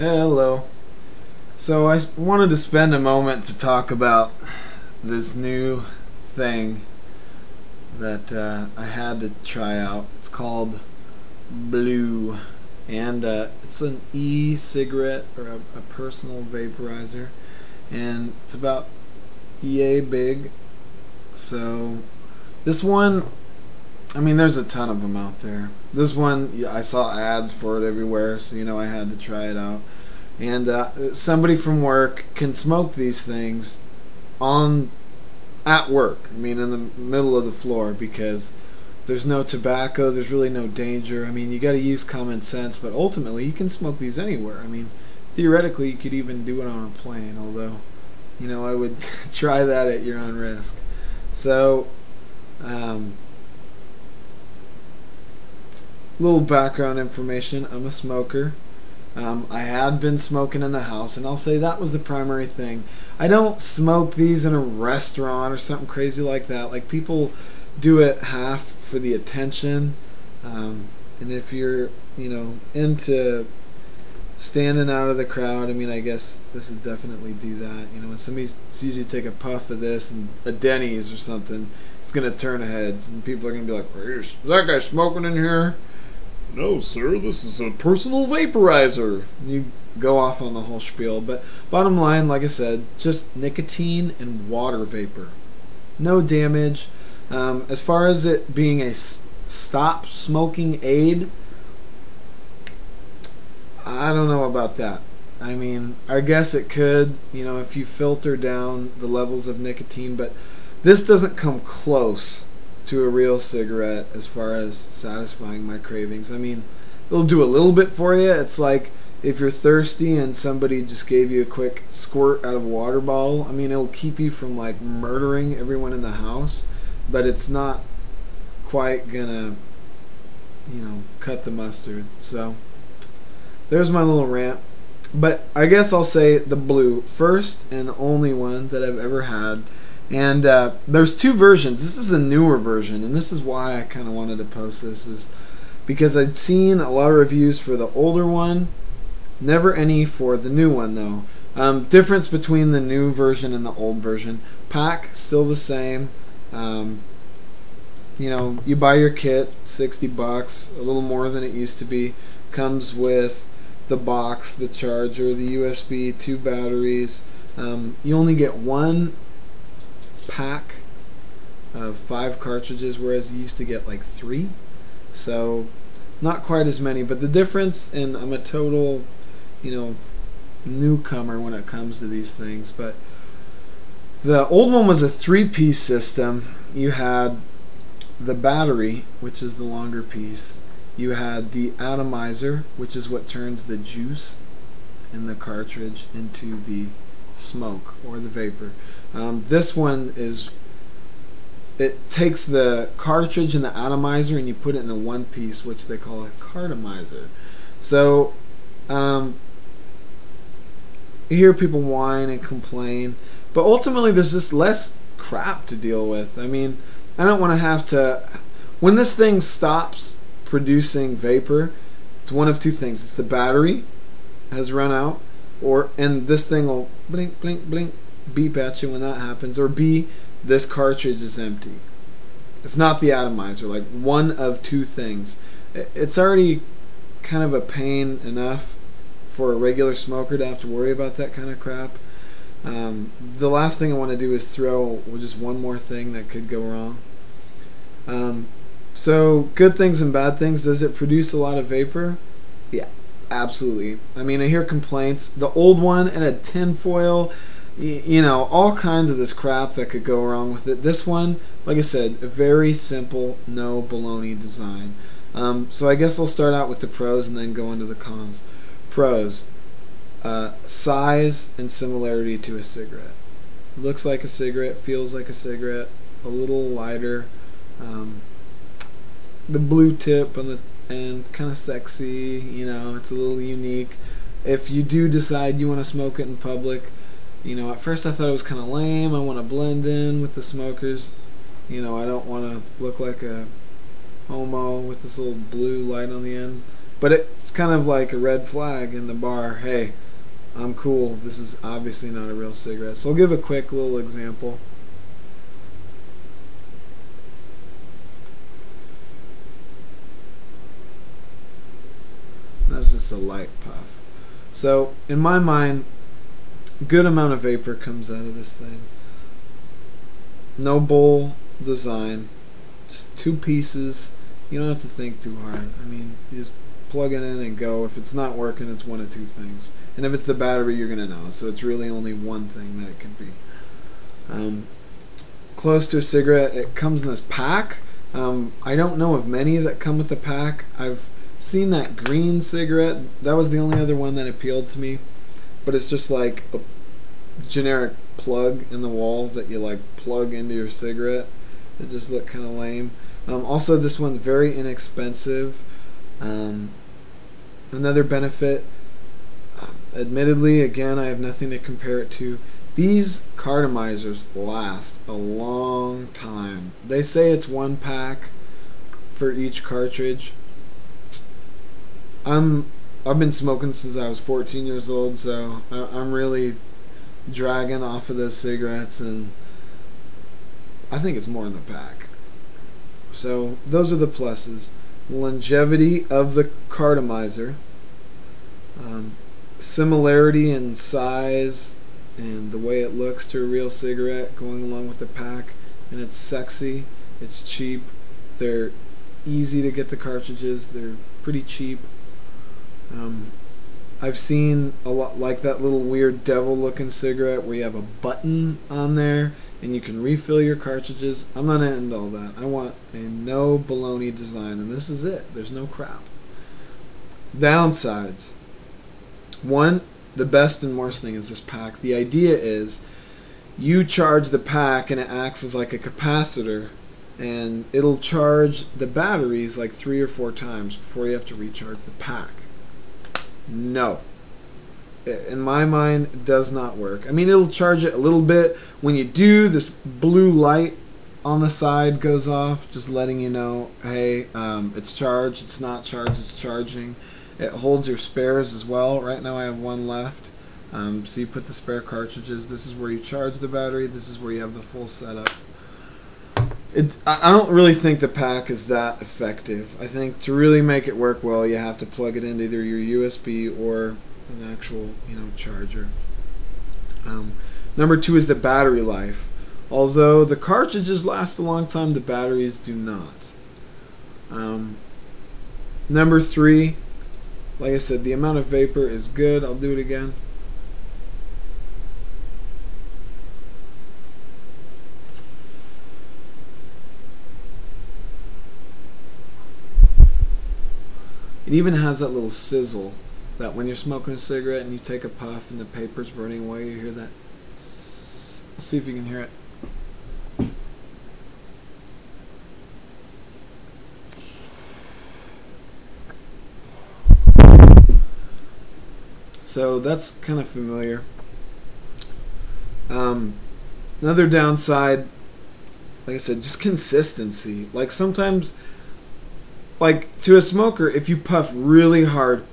Hello. So I wanted to spend a moment to talk about this new thing that I had to try out. It's called Blue, and it's an e-cigarette or a personal vaporizer, and it's about yay big. So this one, I mean, there's a ton of them out there. This one, I saw ads for it everywhere, so I had to try it out. And somebody from work can smoke these things at work. I mean, in the middle of the floor, because there's no tobacco. There's really no danger. I mean, you got to use common sense, but ultimately, you can smoke these anywhere. I mean, theoretically, you could even do it on a plane. Although, I would try that at your own risk. So, little background information. I'm a smoker. I had been smoking in the house, and I'll say that was the primary thing. I don't smoke these in a restaurant or something crazy like that. Like, people do it half for the attention, and if you're, into standing out of the crowd, I mean, I guess this would definitely do that. When somebody sees you take a puff of this and a Denny's or something, it's going to turn heads, and people are going to be like, is that guy smoking in here? No, sir, this is a personal vaporizer. You go off on the whole spiel. But bottom line, like I said, just nicotine and water vapor. No damage. As far as it being a stop smoking aid, I don't know about that. I mean, I guess it could, if you filter down the levels of nicotine, but this doesn't come close to a real cigarette as far as satisfying my cravings. I mean, it'll do a little bit for you. It's like if you're thirsty and somebody just gave you a quick squirt out of a water bottle. I mean, it'll keep you from like murdering everyone in the house, but it's not quite gonna, cut the mustard. So there's my little rant. But I guess I'll say the Blue, first and only one that I've ever had. And there's two versions. This is a newer version, and this is why I kind of wanted to post this, is because I'd seen a lot of reviews for the older one, never any for the new one though. Difference between the new version and the old version: pack still the same. You buy your kit, $60, a little more than it used to be. Comes with the box, the charger, the USB, 2 batteries. You only get one pack of 5 cartridges, whereas you used to get like 3, so not quite as many. But the difference, and I'm a total newcomer when it comes to these things, but the old one was a 3-piece system. You had the battery, which is the longer piece. You had the atomizer, which is what turns the juice in the cartridge into the smoke or the vapor. This one it takes the cartridge and the atomizer and you put it in a one piece, which they call a cartomizer. So you hear people whine and complain, but ultimately there's just less crap to deal with. I mean, I don't want to have to, when this thing stops producing vapor, it's one of two things. It's the battery has run out, and this thing will blink, blink, blink, beep at you when that happens, or B, this cartridge is empty. It's not the atomizer. Like, one of two things. It's already kind of a pain enough for a regular smoker to have to worry about that kind of crap. The last thing I want to do is throw just one more thing that could go wrong. So, good things and bad things. Does it produce a lot of vapor? Yeah, absolutely. I mean, I hear complaints. The old one and a tin foil, all kinds of this crap that could go wrong with it. This one, like I said, a very simple, no baloney design. So I guess I'll start out with the pros and then go into the cons. Pros: size and similarity to a cigarette. Looks like a cigarette, feels like a cigarette, a little lighter. The blue tip on the end, kind of sexy. It's a little unique. If you do decide you want to smoke it in public, at first I thought it was kind of lame. I want to blend in with the smokers. I don't want to look like a homo with this little blue light on the end. But it's kind of like a red flag in the bar. Hey, I'm cool. This is obviously not a real cigarette. So I'll give a quick little example. That's just a light puff. So in my mind, good amount of vapor comes out of this thing. No bowl design, just two pieces. You don't have to think too hard. I mean, you just plug it in and go. If it's not working, it's one of two things. And if it's the battery, you're going to know. So it's really only one thing that it can be. Close to a cigarette, it comes in this pack. I don't know of many that come with the pack. I've seen that green cigarette. That was the only other one that appealed to me. But it's just like a generic plug in the wall that you like plug into your cigarette. It just looked kind of lame. Also, this one's very inexpensive. Another benefit, admittedly, again, I have nothing to compare it to. These cartomizers last a long time. They say it's one pack for each cartridge. I've been smoking since I was 14 years old, so I'm really dragging off of those cigarettes, and I think it's more in the pack. So those are the pluses. Longevity of the cartomizer, similarity in size and the way it looks to a real cigarette going along with the pack, and it's sexy, it's cheap, they're easy to get the cartridges, they're pretty cheap. I've seen a lot like that little weird devil looking cigarette where you have a button on there and you can refill your cartridges. I'm not into all that. I want a no baloney design, and this is it. There's no crap. Downsides. One, the best and worst thing is this pack. The idea is you charge the pack and it acts as like a capacitor, and it'll charge the batteries like 3 or 4 times before you have to recharge the pack. No. In my mind, it does not work. I mean, it'll charge it a little bit. When you do, this blue light on the side goes off, just letting you know, hey, it's charged, it's not charged, it's charging. It holds your spares as well. Right now I have one left. So you put the spare cartridges. This is where you charge the battery. This is where you have the full setup. I don't really think the pack is that effective. I think to really make it work well, you have to plug it into either your USB or an actual, charger. Number 2 is the battery life. Although the cartridges last a long time, the batteries do not. Number 3, like I said, the amount of vapor is good. I'll do it again. It even has that little sizzle that when you're smoking a cigarette and you take a puff and the paper's burning away, you hear that. Let's see if you can hear it. So that's kind of familiar. Another downside, like I said, just consistency. Like sometimes, like to a smoker, if you puff really hard,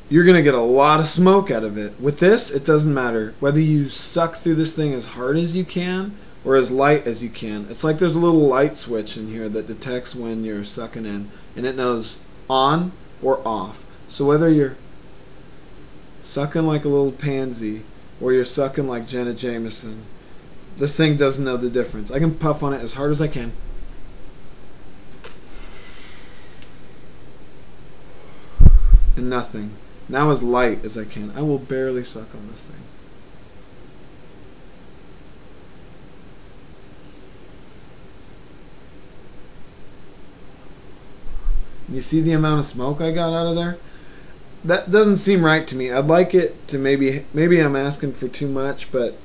you're going to get a lot of smoke out of it. With this, it doesn't matter. Whether you suck through this thing as hard as you can or as light as you can. It's like there's a little light switch in here that detects when you're sucking in, and it knows on or off. So whether you're sucking like a little pansy or you're sucking like Jenna Jameson, this thing doesn't know the difference. I can puff on it as hard as I can. And nothing. Now as light as I can. I will barely suck on this thing. You see the amount of smoke I got out of there? That doesn't seem right to me. I'd like it to maybe I'm asking for too much, but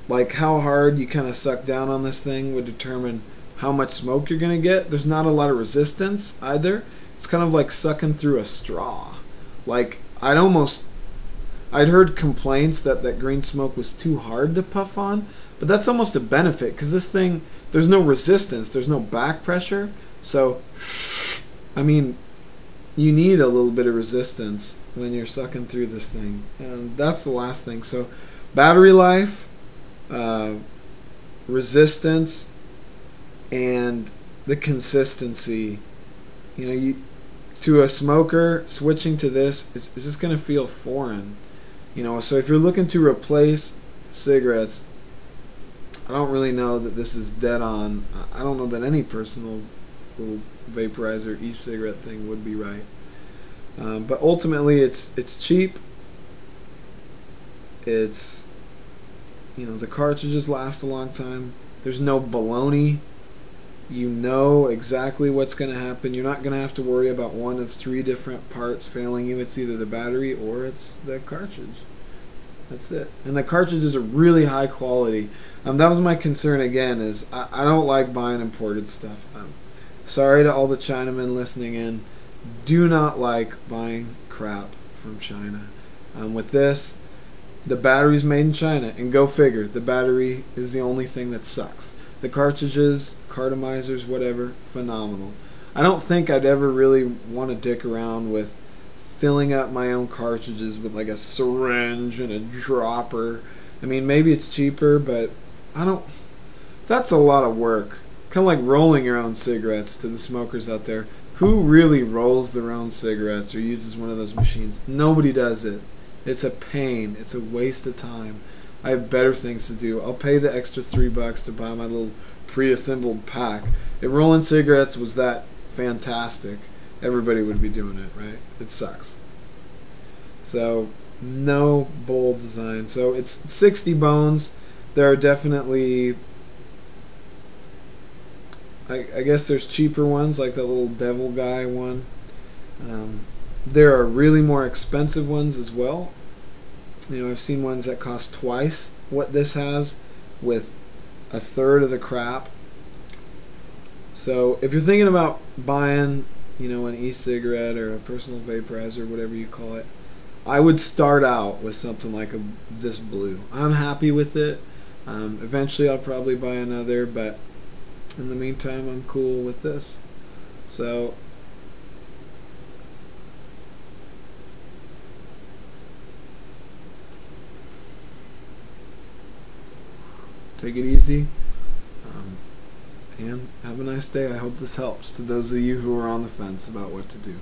like how hard you kind of suck down on this thing would determine how much smoke you're going to get. There's not a lot of resistance either. It's kind of like sucking through a straw. Like I'd heard complaints that green smoke was too hard to puff on, but that's almost a benefit because this thing, there's no resistance, there's no back pressure, so I mean, you need a little bit of resistance when you're sucking through this thing, and that's the last thing. So, battery life, uh, resistance, and the consistency. You know, you to a smoker switching to this is just going to feel foreign. You know, so if you're looking to replace cigarettes, I don't really know that this is dead on. I don't know that any personal little vaporizer e-cigarette thing would be right. But ultimately, it's cheap. It's, you know, the cartridges last a long time. There's no baloney. You know exactly what's going to happen. You're not going to have to worry about one of 3 different parts failing you. It's either the battery or it's the cartridge. That's it. And the cartridges are really high quality. That was my concern again, is I don't like buying imported stuff. Sorry to all the Chinamen listening in. Do not like buying crap from China. With this, the battery's made in China, and go figure, the battery is the only thing that sucks. The cartridges, cartomizers, whatever, phenomenal. I don't think I'd ever really want to dick around with filling up my own cartridges with like a syringe and a dropper. I mean, maybe it's cheaper, but I don't. That's a lot of work. Kind of like rolling your own cigarettes, to the smokers out there. Who really rolls their own cigarettes or uses one of those machines? Nobody does it. It's a pain. It's a waste of time. I have better things to do. I'll pay the extra $3 to buy my little pre-assembled pack. If rolling cigarettes was that fantastic, everybody would be doing it, right? It sucks. So, no bold design. So, it's 60 bones. There are definitely, I guess there's cheaper ones, like that little devil guy one. There are really more expensive ones as well. You know, I've seen ones that cost twice what this has, with a third of the crap. So if you're thinking about buying, you know, an e-cigarette or a personal vaporizer, whatever you call it, I would start out with something like this blue. I'm happy with it. Eventually I'll probably buy another, but in the meantime I'm cool with this. So take it easy, and have a nice day. I hope this helps to those of you who are on the fence about what to do.